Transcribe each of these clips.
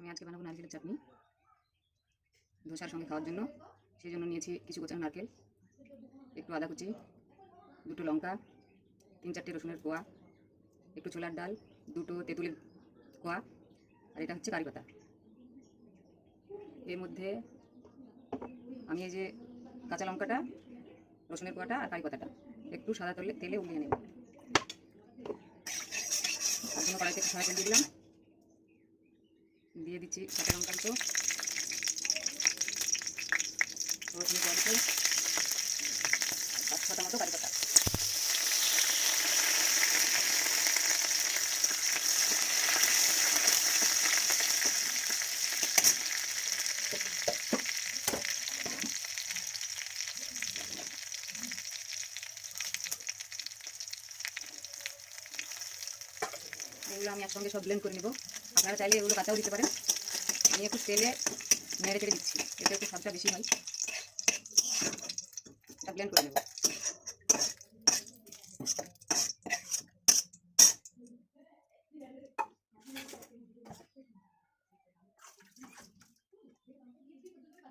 আমি আজকে বানাবো নারকেলের চাটনি ধোসার সঙ্গে খাওয়ার জন্য। সেই জন্য নিয়েছি কিছু কোচানো নারকেল, একটু আদা কুচি, দুটো লঙ্কা, 3-4টে রসুনের কোয়া, একটু ছোলার ডাল, দুটো তেঁতুলের কোয়া, আর এটা হচ্ছে কারি পাতা। এর মধ্যে আমি এই যে কাঁচা লঙ্কাটা, রসুনের কোয়াটা আর কারি পাতাটা একটু সাদা তেলে উলিয়ে নেব। তার জন্য কড়াইতে একটু সাদা তেল দিয়ে দিলাম, দিয়ে দিচ্ছি কাঁচা লঙ্কা দুটো, রসুনের কোয়া দুটো, 5-6টা মতো কারি পাতা। এগুলো আমি একসঙ্গে সব ব্লেন্ড করে নেব। আপনারা চাইলে এগুলো কাঁচাও দিতে পারেন। আমি একটু তেলে নেড়ে চেড়ে দিচ্ছি, এতে একটু স্বাদটা বেশি হয়। এটা ব্লেন্ড করে নেব।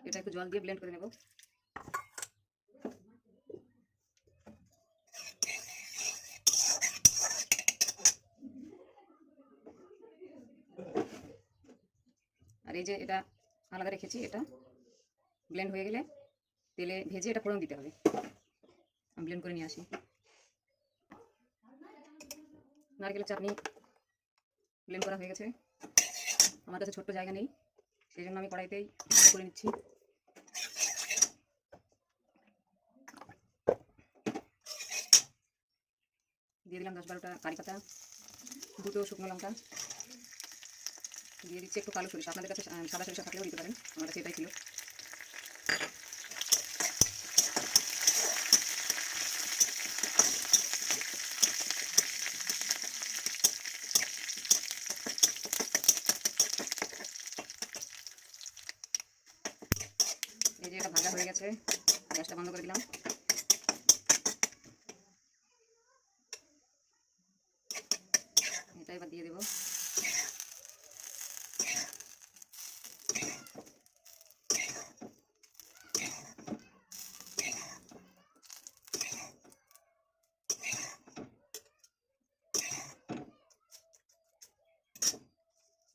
এটা একটু জল দিয়ে ব্লেন্ড করে নেব। আর এই যে এটা আলাদা রেখেছি, এটা ব্লেন্ড হয়ে গেলে তেলে ভেজে এটা ফোড়ন দিতে হবে। আমি ব্লেন্ড করে নিয়ে আসি। নারকেলের চাটনি ব্লেন্ড করা হয়ে গেছে। আমার কাছে ছোট্ট জায়গা নেই, সেই জন্য আমি কড়াইতেই করে নিচ্ছি। দিয়ে দিলাম 10-12টা কারি পাতা, দুটো শুকনো লঙ্কা, দিয়ে দিচ্ছি একটু কালো সরিষা। আপনাদের কাছে সাদা সরিষা থাকলেও দিতে পারেন, আমার কাছে এটাই ছিল। এই যে এটা ভাজা হয়ে গেছে, গ্যাসটা বন্ধ করে দিলাম। এটা এবার দিয়ে দেবো।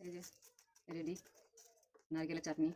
এই যে রেডি নারকেলের চাটনি।